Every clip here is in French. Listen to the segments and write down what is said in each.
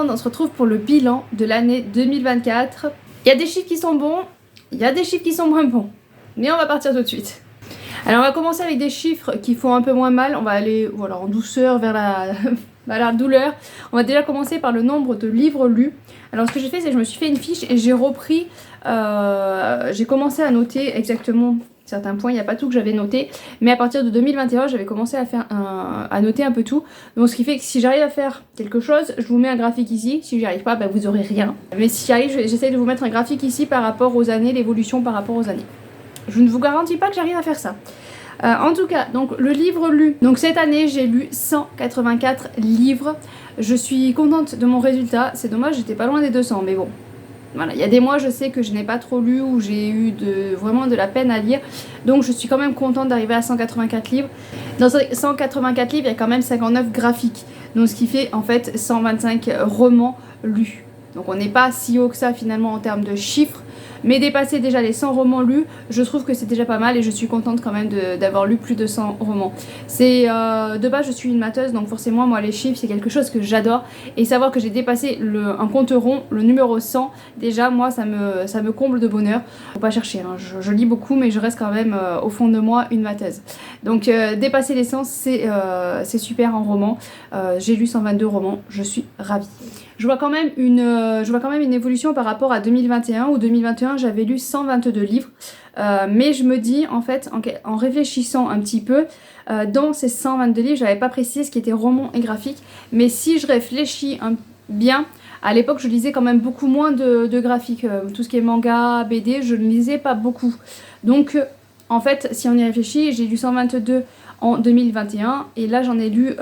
monde, on se retrouve pour le bilan de l'année 2024. Il y a des chiffres qui sont bons, il y a des chiffres qui sont moins bons. Mais on va partir tout de suite. Alors on va commencer avec des chiffres qui font un peu moins mal. On va aller en douceur vers la douleur. On va déjà commencer par le nombre de livres lus. Alors ce que j'ai fait, c'est que je me suis fait une fiche et j'ai repris, j'ai commencé à noter exactement certains points. Il n'y a pas tout que j'avais noté, mais à partir de 2021, j'avais commencé à noter un peu tout. Donc ce qui fait que si j'arrive à faire quelque chose, je vous mets un graphique ici. Si j'y arrive pas, vous aurez rien. Mais si j'y arrive, j'essaie de vous mettre un graphique ici par rapport aux années, l'évolution par rapport aux années. Je ne vous garantis pas que j'arrive à faire ça. En tout cas, donc le livre lu. Donc cette année, j'ai lu 184 livres. Je suis contente de mon résultat. C'est dommage, j'étais pas loin des 200, mais bon. Voilà, il y a des mois, je sais que je n'ai pas trop lu ou j'ai eu vraiment de la peine à lire. Donc je suis quand même contente d'arriver à 184 livres. Dans ces 184 livres, il y a quand même 59 graphiques. Donc ce qui fait en fait 125 romans lus. Donc on n'est pas si haut que ça finalement en termes de chiffres. Mais dépasser déjà les 100 romans lus, je trouve que c'est déjà pas mal et je suis contente quand même d'avoir lu plus de 100 romans. C'est de base je suis une matheuse, donc forcément moi les chiffres c'est quelque chose que j'adore, et savoir que j'ai dépassé un compte rond, le numéro 100, déjà moi ça me comble de bonheur. Faut pas chercher, hein. Je lis beaucoup mais je reste quand même au fond de moi une matheuse. Donc dépasser les 100 c'est super en roman. J'ai lu 122 romans, je suis ravie. Je vois quand même une évolution par rapport à 2021, où 2021 j'avais lu 122 livres, mais je me dis en fait en réfléchissant un petit peu, dans ces 122 livres j'avais pas précisé ce qui était roman et graphique, mais si je réfléchis bien, à l'époque je lisais quand même beaucoup moins de graphiques, tout ce qui est manga, BD, je ne lisais pas beaucoup, donc en fait si on y réfléchit, j'ai lu 122 en 2021 et là j'en ai lu,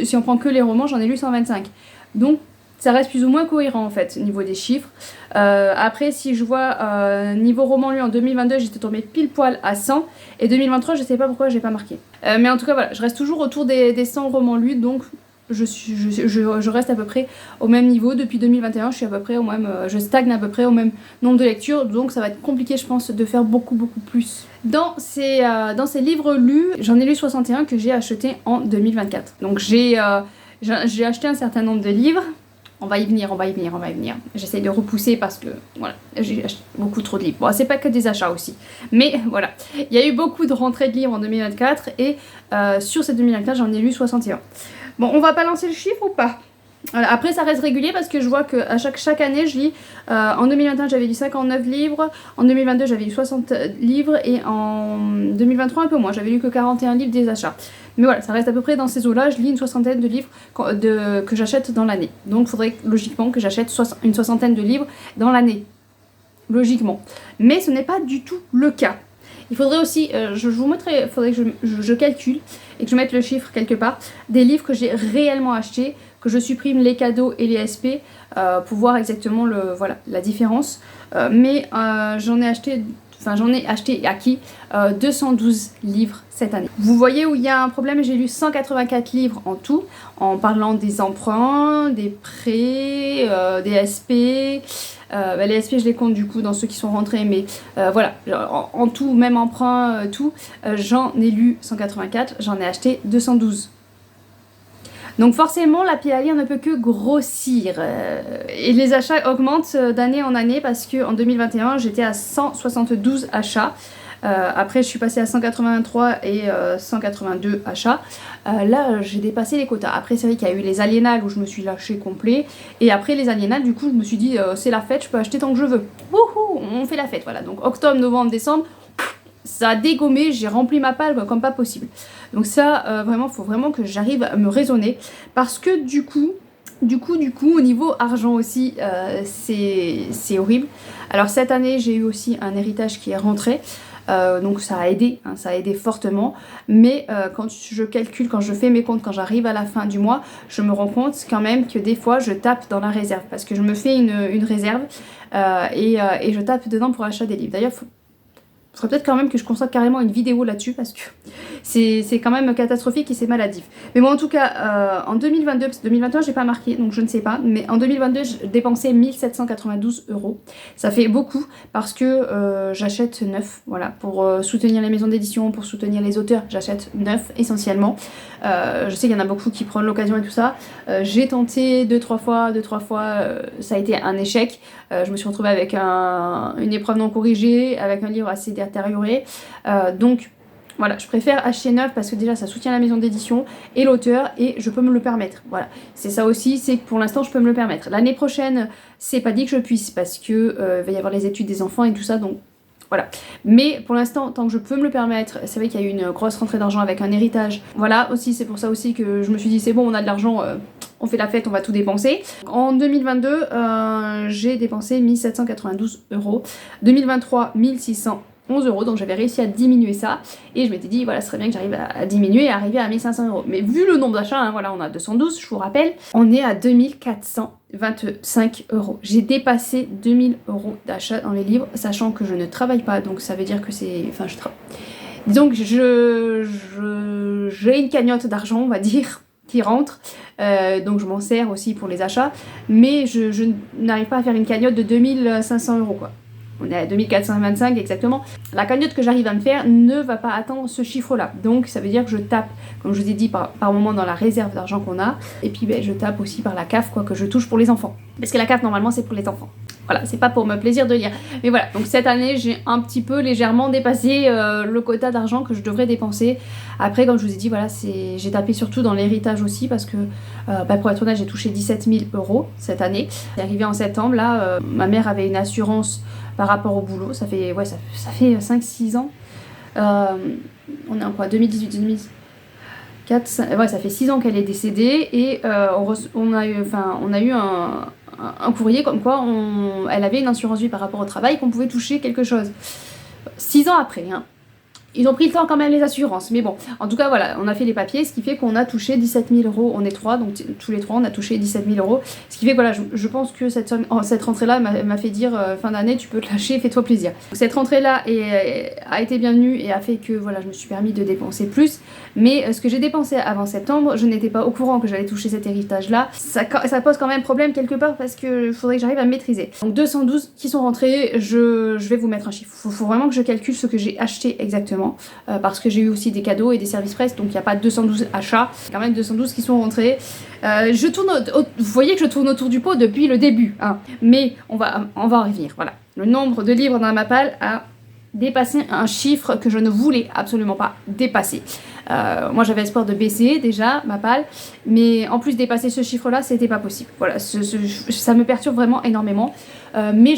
si on prend que les romans, j'en ai lu 125, donc ça reste plus ou moins cohérent en fait, au niveau des chiffres. Après, si je vois niveau roman lu en 2022, j'étais tombée pile poil à 100. Et 2023, je sais pas pourquoi j'ai pas marqué. Mais en tout cas, voilà, je reste toujours autour des 100 romans lus. Donc, je reste à peu près au même niveau. Depuis 2021, je suis à peu près au même, je stagne à peu près au même nombre de lectures. Donc, ça va être compliqué, je pense, de faire beaucoup plus. Dans ces livres lus, j'en ai lu 61 que j'ai acheté en 2024. Donc, j'ai acheté un certain nombre de livres. On va y venir. J'essaie de repousser parce que, voilà, j'ai acheté beaucoup trop de livres. Bon, c'est pas que des achats aussi. Mais, voilà. Il y a eu beaucoup de rentrées de livres en 2024 et sur cette 2024, j'en ai lu 61. Bon, on va pas lancer le chiffre ou pas? Voilà. Après, ça reste régulier parce que je vois qu'à chaque année, je lis. En 2021, j'avais lu 59 livres. En 2022, j'avais lu 60 livres. Et en 2023, un peu moins. J'avais lu que 41 livres des achats. Mais voilà, ça reste à peu près dans ces eaux-là. Je lis une soixantaine de livres que j'achète dans l'année. Donc, il faudrait logiquement que j'achète une soixantaine de livres dans l'année. Logiquement. Mais ce n'est pas du tout le cas. Il faudrait aussi, je vous montrerai, il faudrait que je calcule et que je mette le chiffre quelque part, des livres que j'ai réellement achetés, que je supprime les cadeaux et les SP pour voir exactement la différence. Mais j'en ai acheté et acquis 212 livres cette année. Vous voyez où il y a un problème, j'ai lu 184 livres en tout, en parlant des emprunts, des prêts, des SP. Les SP je les compte du coup dans ceux qui sont rentrés, mais voilà, en tout, même emprunt, tout, j'en ai lu 184, j'en ai acheté 212. Donc forcément la pile à lire ne peut que grossir et les achats augmentent d'année en année parce qu'en 2021 j'étais à 172 achats. Après je suis passée à 183 et 182 achats. Là j'ai dépassé les quotas. Après c'est vrai qu'il y a eu les aliénales où je me suis lâchée complet. Et après les aliénales du coup je me suis dit c'est la fête, je peux acheter tant que je veux. Wouhou, on fait la fête, voilà. Donc octobre, novembre, décembre, ça a dégommé, j'ai rempli ma palle comme pas possible. Donc ça vraiment, faut vraiment que j'arrive à me raisonner. Parce que du coup, au niveau argent aussi, c'est horrible. Alors cette année j'ai eu aussi un héritage qui est rentré. Donc ça a aidé, hein, ça a aidé fortement, mais quand je calcule, quand je fais mes comptes, quand j'arrive à la fin du mois, je me rends compte quand même que des fois je tape dans la réserve, parce que je me fais une réserve et je tape dedans pour l'achat des livres. D'ailleurs, il faudrait peut-être quand même que je consacre carrément une vidéo là-dessus, parce que c'est quand même catastrophique et c'est maladif. Mais bon, en tout cas, en 2022, parce que 2021, j'ai pas marqué, donc je ne sais pas, mais en 2022, j'ai dépensé 1792 €. Ça fait beaucoup parce que j'achète neuf, voilà, pour soutenir les maisons d'édition, pour soutenir les auteurs, j'achète neuf essentiellement. Je sais qu'il y en a beaucoup qui prennent l'occasion et tout ça. J'ai tenté deux, trois fois, ça a été un échec. Je me suis retrouvée avec une épreuve non corrigée, avec un livre assez détérioré. Donc voilà, je préfère acheter neuf parce que déjà ça soutient la maison d'édition et l'auteur et je peux me le permettre. Voilà, c'est ça aussi, c'est que pour l'instant je peux me le permettre. L'année prochaine, c'est pas dit que je puisse parce que va y avoir les études des enfants et tout ça, donc voilà. Mais pour l'instant, tant que je peux me le permettre, c'est vrai qu'il y a eu une grosse rentrée d'argent avec un héritage. Voilà, aussi c'est pour ça aussi que je me suis dit c'est bon, on a de l'argent, on fait la fête, on va tout dépenser. En 2022, j'ai dépensé 1792 €. 2023, 1611 €, donc j'avais réussi à diminuer ça. Et je m'étais dit, voilà, ce serait bien que j'arrive à diminuer et arriver à 1500 €. Mais vu le nombre d'achats, hein, voilà, on a 212, je vous rappelle, on est à 2425 €. J'ai dépassé 2000 € d'achats dans les livres, sachant que je ne travaille pas, donc ça veut dire que c'est... Enfin, donc j'ai une cagnotte d'argent, on va dire, qui rentre, donc je m'en sers aussi pour les achats, mais je n'arrive pas à faire une cagnotte de 2500 € quoi. On est à 2425 exactement. La cagnotte que j'arrive à me faire ne va pas atteindre ce chiffre-là. Donc ça veut dire que je tape, comme je vous ai dit, par moment dans la réserve d'argent qu'on a. Et puis je tape aussi par la CAF, quoi, que je touche pour les enfants. Parce que la CAF, normalement, c'est pour les enfants. Voilà, c'est pas pour me plaisir de lire. Mais voilà, donc cette année, j'ai un petit peu légèrement dépassé le quota d'argent que je devrais dépenser. Après, comme je vous ai dit, voilà, j'ai tapé surtout dans l'héritage aussi parce que, pour être honnête, j'ai touché 17 000 € cette année. C'est arrivé en septembre, là, ma mère avait une assurance par rapport au boulot. Ça fait 5-6 ans. On est en quoi, 2018, 2004, 5, ouais, ça fait 6 ans qu'elle est décédée et on a eu un courrier comme quoi elle avait une assurance vie par rapport au travail, qu'on pouvait toucher quelque chose. 6 ans après, hein. Ils ont pris le temps quand même les assurances, mais bon, en tout cas voilà, on a fait les papiers, ce qui fait qu'on a touché 17 000 €, on est 3, donc tous les 3 on a touché 17 000 €, ce qui fait que voilà, je pense que cette rentrée-là m'a fait dire fin d'année, tu peux te lâcher, fais-toi plaisir. Donc, cette rentrée-là a été bienvenue et a fait que voilà, je me suis permis de dépenser plus, mais ce que j'ai dépensé avant septembre, je n'étais pas au courant que j'allais toucher cet héritage-là, ça pose quand même problème quelque part parce que faudrait que j'arrive à me maîtriser. Donc 212 qui sont rentrés, je vais vous mettre un chiffre, faut vraiment que je calcule ce que j'ai acheté exactement. Parce que j'ai eu aussi des cadeaux et des services presse, donc il n'y a pas 212 achats, quand même 212 qui sont rentrés. Vous voyez que je tourne autour du pot depuis le début, hein. Mais on va en revenir. Voilà, le nombre de livres dans ma palle a dépassé un chiffre que je ne voulais absolument pas dépasser. Moi j'avais espoir de baisser déjà ma palle, mais en plus dépasser ce chiffre là c'était pas possible. Voilà, ça me perturbe vraiment énormément, mais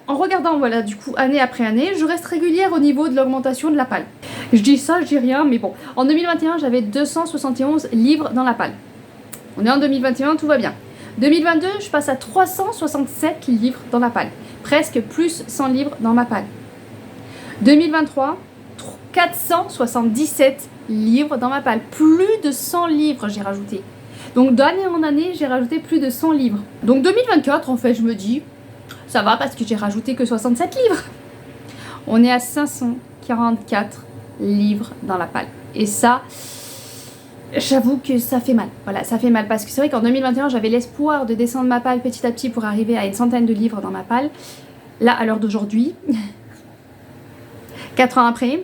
en regardant voilà du coup année après année, je reste régulière au niveau de l'augmentation de la palle. Je dis ça, je dis rien, mais bon, en 2021 j'avais 271 livres dans la palle. On est en 2021, tout va bien. 2022 je passe à 367 livres dans la palle, presque plus 100 livres dans ma palle. 2023, 477 livres dans ma palle. Plus de 100 livres j'ai rajouté. Donc d'année en année, j'ai rajouté plus de 100 livres. Donc 2024, en fait, je me dis, ça va parce que j'ai rajouté que 67 livres. On est à 544 livres dans la palle. Et ça, j'avoue que ça fait mal. Voilà, ça fait mal parce que c'est vrai qu'en 2021, j'avais l'espoir de descendre ma palle petit à petit pour arriver à une centaine de livres dans ma palle. Là, à l'heure d'aujourd'hui, 4 ans après,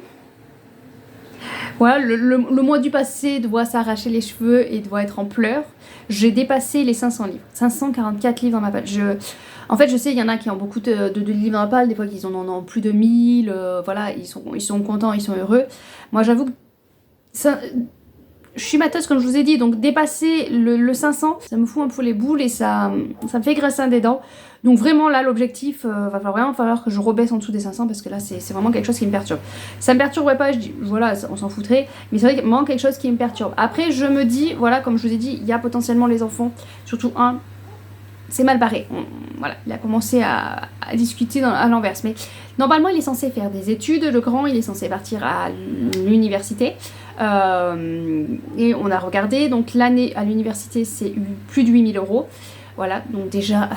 voilà, le mois du passé doit s'arracher les cheveux et doit être en pleurs. J'ai dépassé les 500 livres. 544 livres dans ma palle. En fait, je sais, il y en a qui ont beaucoup de livres dans la palle, des fois qu'ils en ont plus de 1000, voilà, ils sont contents, ils sont heureux. Moi, j'avoue que ça, je suis mateuse, comme je vous ai dit, donc dépasser le 500, ça me fout un peu les boules et ça me fait graisser des dents. Donc vraiment là, l'objectif, va vraiment falloir que je rebaisse en dessous des 500 parce que là, c'est vraiment quelque chose qui me perturbe. Ça me perturberait pas, je dis, voilà, on s'en foutrait, mais c'est vrai qu'il manque quelque chose qui me perturbe. Après, je me dis, voilà, comme je vous ai dit, il y a potentiellement les enfants, surtout un, c'est mal barré. Voilà, il a commencé à discuter à l'inverse. Mais normalement, il est censé faire des études. Le grand, il est censé partir à l'université. Et on a regardé. Donc l'année à l'université, c'est plus de 8 000 €. Voilà, donc déjà,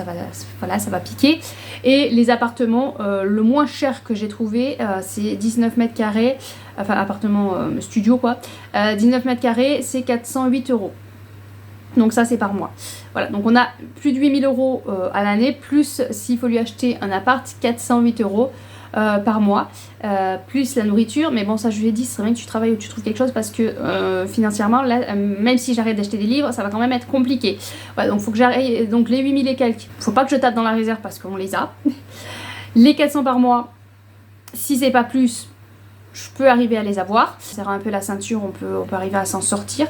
voilà, ça va piquer. Et les appartements, le moins cher que j'ai trouvé, c'est 19 mètres carrés, enfin appartement studio quoi, 19 mètres carrés, c'est 408 €. Donc ça c'est par mois. Voilà, donc on a plus de 8000 € à l'année, plus s'il faut lui acheter un appart, 408 € par mois, plus la nourriture. Mais bon, ça je lui ai dit, c'est vrai que tu travailles ou tu trouves quelque chose parce que financièrement, là, même si j'arrête d'acheter des livres, ça va quand même être compliqué. Voilà, donc faut que j'arrête, donc les 8000 et quelques, faut pas que je tape dans la réserve parce qu'on les a. Les 400 par mois, si c'est pas plus, je peux arriver à les avoir. Ça sert un peu la ceinture, on peut arriver à s'en sortir.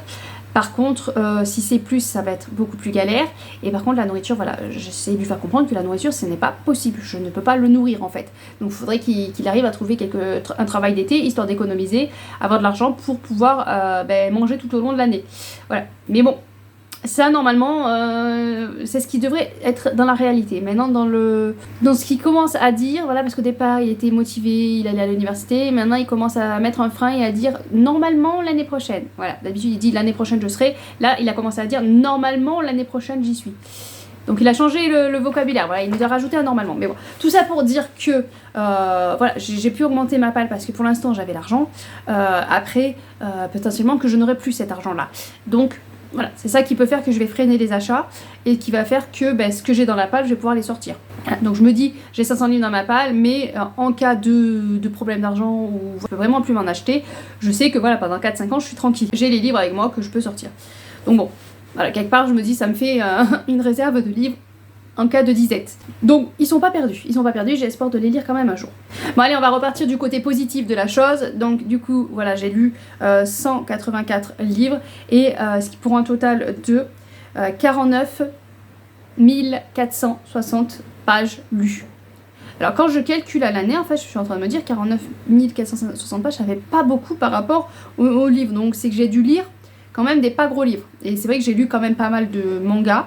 Par contre, si c'est plus, ça va être beaucoup plus galère. Et par contre, la nourriture, voilà, j'essaie de lui faire comprendre que la nourriture, ce n'est pas possible. Je ne peux pas le nourrir, en fait. Donc, il faudrait qu'il arrive à trouver un travail d'été, histoire d'économiser, avoir de l'argent pour pouvoir manger tout au long de l'année. Voilà. Mais bon, ça, normalement, c'est ce qui devrait être dans la réalité. Maintenant, dans ce qu'il commence à dire, voilà, parce qu'au départ, il était motivé, il allait à l'université. Maintenant, il commence à mettre un frein et à dire normalement l'année prochaine. Voilà, d'habitude, il dit l'année prochaine, je serai. Là, il a commencé à dire normalement l'année prochaine, j'y suis. Donc, il a changé le vocabulaire. Voilà, il nous a rajouté un normalement. Mais bon, tout ça pour dire que voilà, j'ai pu augmenter ma palle parce que pour l'instant, j'avais l'argent. Après, potentiellement que je n'aurai plus cet argent-là. Donc, voilà, c'est ça qui peut faire que je vais freiner les achats et qui va faire que ce que j'ai dans la palle, je vais pouvoir les sortir. Voilà, donc je me dis, j'ai 500 livres dans ma palle, mais en cas de problème d'argent où je peux vraiment plus m'en acheter, je sais que voilà, pendant 4-5 ans, je suis tranquille. J'ai les livres avec moi que je peux sortir. Donc bon, voilà, quelque part, je me dis, ça me fait une réserve de livres en cas de disette. Donc ils sont pas perdus, j'ai espoir de les lire quand même un jour. Bon allez, on va repartir du côté positif de la chose. Donc du coup, voilà, j'ai lu 184 livres et pour un total de 49 460 pages lues. Alors quand je calcule à l'année, en fait, je suis en train de me dire 49 460 pages, ça fait pas beaucoup par rapport au livre. Donc c'est que j'ai dû lire quand même des pas gros livres. Et c'est vrai que j'ai lu quand même pas mal de mangas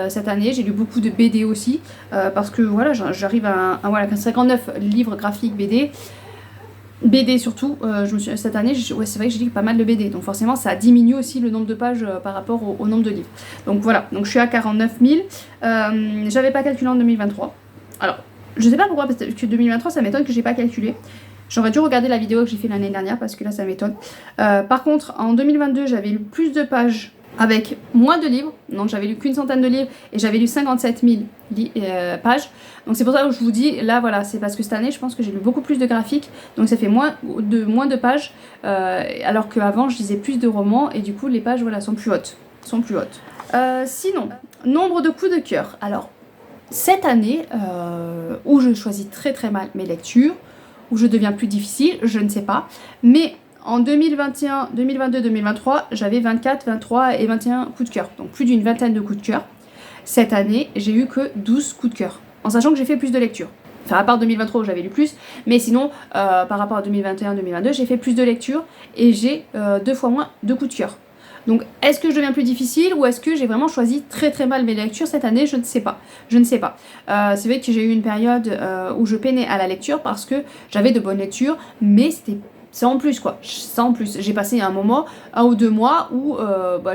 cette année, j'ai lu beaucoup de BD aussi, parce que voilà, j'arrive à voilà, 59 livres graphiques BD surtout, cette année, ouais, c'est vrai que j'ai lu pas mal de BD, donc forcément ça diminue aussi le nombre de pages par rapport au nombre de livres. Donc voilà, donc je suis à 49 000, j'avais pas calculé en 2023. Alors, je sais pas pourquoi, parce que 2023 ça m'étonne que j'ai pas calculé. J'aurais dû regarder la vidéo que j'ai fait l'année dernière parce que là ça m'étonne. Par contre en 2022 j'avais lu plus de pages avec moins de livres. Donc j'avais lu qu'une centaine de livres et j'avais lu 57 000 pages. Donc c'est pour ça que je vous dis, là voilà, c'est parce que cette année je pense que j'ai lu beaucoup plus de graphiques. Donc ça fait moins de pages. Alors qu'avant je lisais plus de romans et du coup les pages voilà, sont plus hautes. Sinon, nombre de coups de cœur. Alors cette année où je choisis très très mal mes lectures, où je deviens plus difficile, je ne sais pas. Mais en 2021, 2022, 2023, j'avais 24, 23 et 21 coups de cœur. Donc plus d'une vingtaine de coups de cœur. Cette année, j'ai eu que 12 coups de cœur. En sachant que j'ai fait plus de lectures. Enfin, à part 2023 où j'avais lu plus. Mais sinon, par rapport à 2021, 2022, j'ai fait plus de lectures. Et j'ai 2 fois moins de coups de cœur. Donc, est-ce que je deviens plus difficile ou est-ce que j'ai vraiment choisi très très mal mes lectures cette année? Je ne sais pas. C'est vrai que j'ai eu une période où je peinais à la lecture parce que j'avais de bonnes lectures, mais c'est en plus quoi. Ça en plus. J'ai passé un moment, 1 ou 2 mois où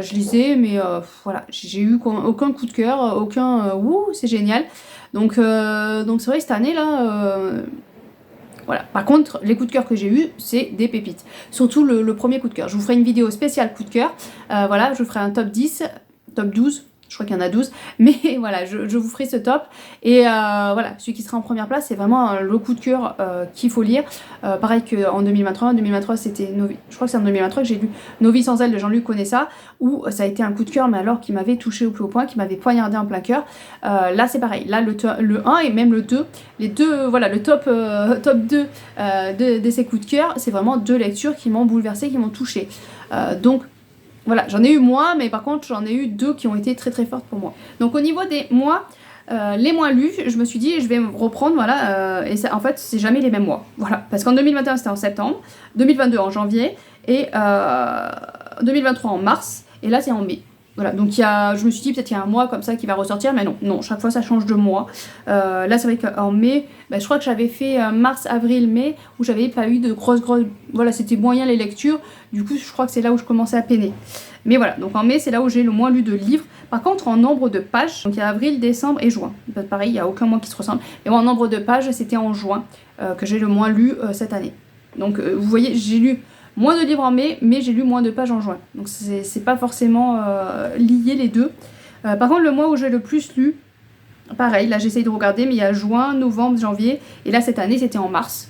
je lisais, mais voilà, j'ai eu aucun coup de cœur, aucun c'est génial. Donc c'est vrai que cette année là. Voilà. Par contre, les coups de cœur que j'ai eu, c'est des pépites. Surtout le premier coup de cœur. Je vous ferai une vidéo spéciale coup de cœur. Voilà, je ferai un top 10, top 12. Je crois qu'il y en a 12. Mais voilà, je vous ferai ce top. Et voilà, celui qui sera en première place, c'est vraiment le coup de cœur qu'il faut lire. Pareil qu'en 2023. En 2023, c'était Novi. Je crois que c'est en 2023 que j'ai lu Novi sans elle de Jean-Luc Conessa, où ça a été un coup de cœur, mais alors qui m'avait touché au plus haut point, qui m'avait poignardé en plein cœur. Là, c'est pareil. Là, le 1 et même le 2, les deux, voilà, le top 2 de ces coups de cœur, c'est vraiment 2 lectures qui m'ont bouleversée, qui m'ont touchée. Donc, voilà, j'en ai eu moins, mais par contre j'en ai eu 2 qui ont été très très fortes pour moi. Donc au niveau des mois, les mois lus, je me suis dit je vais me reprendre, voilà, et ça, en fait c'est jamais les mêmes mois. Voilà, parce qu'en 2021 c'était en septembre, 2022 en janvier, et 2023 en mars, et là c'est en mai. Voilà, donc je me suis dit peut-être qu'il y a un mois comme ça qui va ressortir, mais non, chaque fois ça change de mois. Là c'est vrai qu'en mai, je crois que j'avais fait mars, avril, mai, où j'avais pas eu de grosses... Voilà, c'était moyen les lectures, du coup je crois que c'est là où je commençais à peiner. Mais voilà, donc en mai c'est là où j'ai le moins lu de livres. Par contre en nombre de pages, donc il y a avril, décembre et juin. Pareil, il n'y a aucun mois qui se ressemble. Mais bon, en nombre de pages, c'était en juin que j'ai le moins lu cette année. Donc vous voyez, j'ai lu moins de livres en mai, mais j'ai lu moins de pages en juin. Donc c'est pas forcément lié les deux. Par contre, le mois où j'ai le plus lu, pareil, là j'essaye de regarder, mais il y a juin, novembre, janvier. Et là cette année c'était en mars.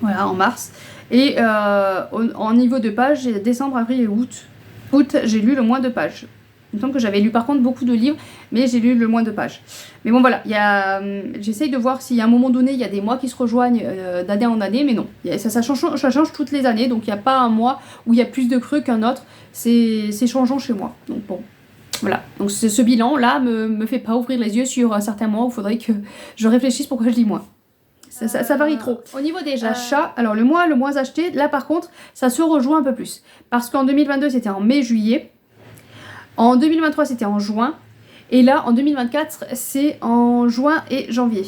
Voilà, en mars. Et en niveau de pages, j'ai décembre, avril et août. Août, j'ai lu le moins de pages. Il me semble que j'avais lu par contre beaucoup de livres, mais j'ai lu le moins de pages. Mais bon voilà, j'essaye de voir s'il y a un moment donné, il y a des mois qui se rejoignent d'année en année, mais non. Ça change toutes les années, donc il n'y a pas un mois où il y a plus de creux qu'un autre. C'est changeant chez moi. Donc bon, voilà. Donc ce bilan-là me fait pas ouvrir les yeux sur certains mois où il faudrait que je réfléchisse pourquoi je lis moins. Ça varie trop. Au niveau des achats, alors le mois le moins acheté, là par contre, ça se rejoint un peu plus. Parce qu'en 2022, c'était en mai-juillet. En 2023, c'était en juin. Et là, en 2024, c'est en juin et janvier.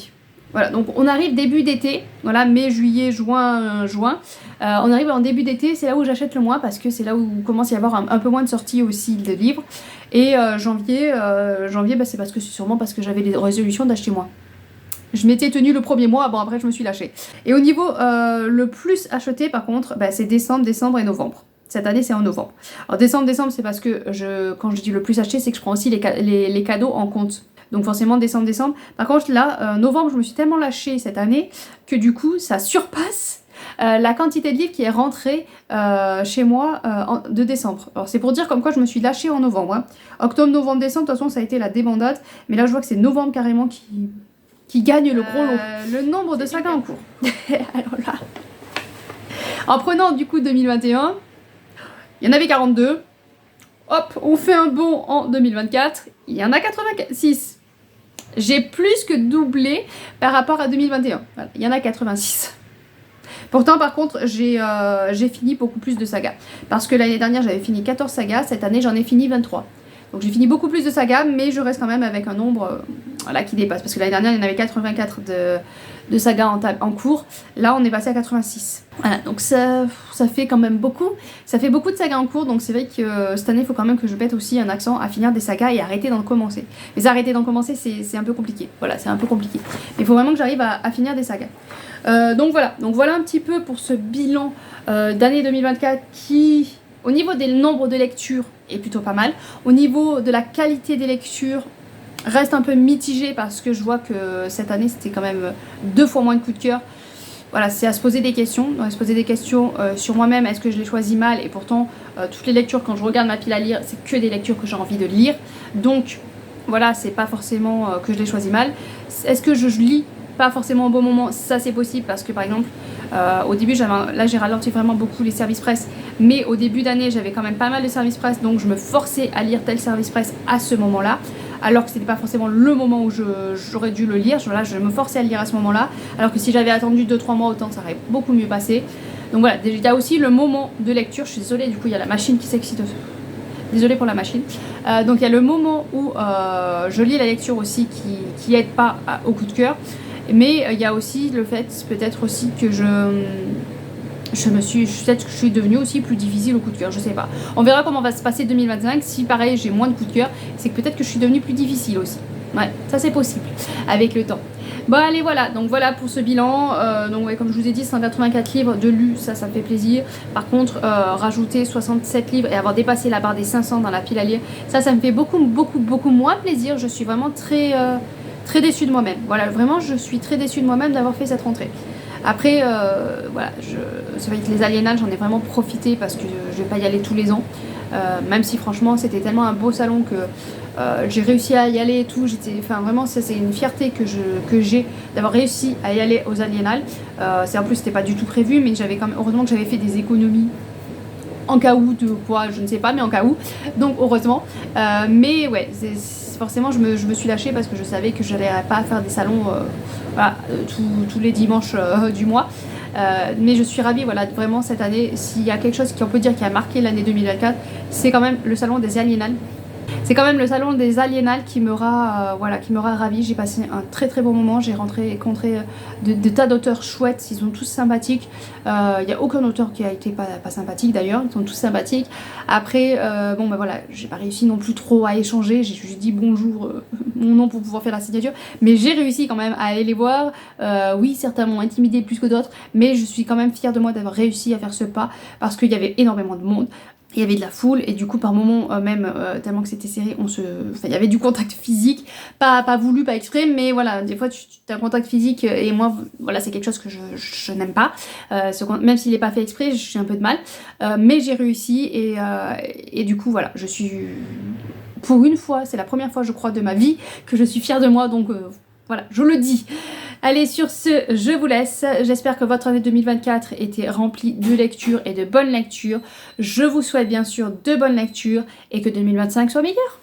Voilà, donc on arrive début d'été. Voilà, mai, juillet, juin. On arrive en début d'été, c'est là où j'achète le moins parce que c'est là où commence à y avoir un peu moins de sorties aussi de livres. Et janvier, c'est sûrement parce que j'avais les résolutions d'acheter moins. Je m'étais tenue le premier mois, bon après je me suis lâchée. Et au niveau le plus acheté par contre, c'est décembre et novembre. Cette année c'est en novembre. Alors décembre c'est parce que quand je dis le plus acheté, c'est que je prends aussi les cadeaux en compte. Donc forcément décembre. Par contre là, novembre, je me suis tellement lâchée cette année que du coup ça surpasse la quantité de livres qui est rentrée chez moi de décembre. Alors c'est pour dire comme quoi je me suis lâchée en novembre. Hein. Octobre, novembre, décembre, de toute façon ça a été la débandade. Mais là je vois que c'est novembre carrément qui gagne le gros lot. Le nombre de sagas en cours. Alors là, en prenant du coup 2021, il y en avait 42. Hop, on fait un bond en 2024. Il y en a 86. J'ai plus que doublé par rapport à 2021. Voilà, il y en a 86. Pourtant, par contre, j'ai fini beaucoup plus de sagas. Parce que l'année dernière, j'avais fini 14 sagas. Cette année, j'en ai fini 23. Donc j'ai fini beaucoup plus de sagas, mais je reste quand même avec un nombre qui dépasse. Parce que l'année dernière, il y en avait 84 de sagas en cours. Là, on est passé à 86. Voilà, donc ça fait quand même beaucoup. Ça fait beaucoup de sagas en cours, donc c'est vrai que cette année, il faut quand même que je mette aussi un accent à finir des sagas et arrêter d'en commencer. Mais arrêter d'en commencer, c'est un peu compliqué. Voilà, c'est un peu compliqué. Mais il faut vraiment que j'arrive à finir des sagas. Donc voilà un petit peu pour ce bilan d'année 2024 qui, au niveau des nombres de lectures, est plutôt pas mal. Au niveau de la qualité des lectures, reste un peu mitigé parce que je vois que cette année c'était quand même 2 fois moins de coups de cœur. Voilà, c'est à se poser des questions. On va se poser des questions sur moi-même, est-ce que je l'ai choisi mal? Et pourtant, toutes les lectures, quand je regarde ma pile à lire, c'est que des lectures que j'ai envie de lire. Donc voilà, c'est pas forcément que je l'ai choisi mal. Est-ce que je lis pas forcément au bon moment? Ça c'est possible parce que par exemple au début là j'ai ralenti vraiment beaucoup les services presse, mais au début d'année j'avais quand même pas mal de services presse, donc je me forçais à lire tel service presse à ce moment là, alors que c'était pas forcément le moment où j'aurais dû le lire. Voilà, je me forçais à le lire à ce moment là, alors que si j'avais attendu 2-3 mois autant ça aurait beaucoup mieux passé. Donc voilà, il y a aussi le moment de lecture. Je suis désolée, du coup il y a la machine qui s'excite. Désolée pour la machine. Donc il y a le moment où je lis la lecture aussi qui aide pas au coup de cœur. Mais il y a aussi le fait, peut-être aussi que peut-être que je suis devenue aussi plus difficile au coup de cœur, je sais pas. On verra comment va se passer 2025. Si pareil j'ai moins de coups de cœur, c'est que peut-être que je suis devenue plus difficile aussi. Ouais, ça c'est possible avec le temps. Bon allez, voilà, donc voilà pour ce bilan. Donc ouais, comme je vous ai dit, 184 livres de lus, ça me fait plaisir. Par contre, rajouter 67 livres et avoir dépassé la barre des 500 dans la pile à lire, ça me fait beaucoup moins plaisir. Je suis vraiment très déçue de moi-même. Voilà, vraiment, je suis très déçue de moi-même d'avoir fait cette rentrée. Après, voilà, c'est vrai que les aliénales, j'en ai vraiment profité parce que je vais pas y aller tous les ans. Même si franchement, c'était tellement un beau salon que j'ai réussi à y aller et tout. Enfin, vraiment, ça c'est une fierté que j'ai d'avoir réussi à y aller aux aliénales. En plus, c'était pas du tout prévu, mais j'avais quand même, heureusement que j'avais fait des économies. En cas où, de quoi, je ne sais pas, mais en cas où. Donc, heureusement. Mais ouais, forcément, je me suis lâchée parce que je savais que je n'allais pas faire des salons tous les dimanches du mois. Mais je suis ravie, voilà, vraiment cette année, s'il y a quelque chose qu'on peut dire qui a marqué l'année 2024, c'est quand même le salon des aliénales. C'est quand même le salon des Aliénales qui m'aura ravie. J'ai passé un très très bon moment. J'ai rencontré de tas d'auteurs chouettes. Ils sont tous sympathiques. Il n'y a aucun auteur qui a été pas sympathique d'ailleurs. Ils sont tous sympathiques. Après, bon ben voilà, j'ai pas réussi non plus trop à échanger. J'ai juste dit bonjour, mon nom pour pouvoir faire la signature. Mais j'ai réussi quand même à aller les voir. Oui, certains m'ont intimidé plus que d'autres. Mais je suis quand même fière de moi d'avoir réussi à faire ce pas. Parce qu'il y avait énormément de monde. Il y avait de la foule et du coup par moment tellement que c'était serré, il y avait du contact physique, pas voulu, pas exprès, mais voilà, des fois tu as un contact physique et moi voilà c'est quelque chose que je n'aime pas, même s'il n'est pas fait exprès, je suis un peu de mal, mais j'ai réussi et du coup voilà, je suis pour une fois, c'est la première fois je crois de ma vie que je suis fière de moi, donc voilà, je le dis. Allez, sur ce, je vous laisse. J'espère que votre année 2024 était remplie de lectures et de bonnes lectures. Je vous souhaite bien sûr de bonnes lectures et que 2025 soit meilleur.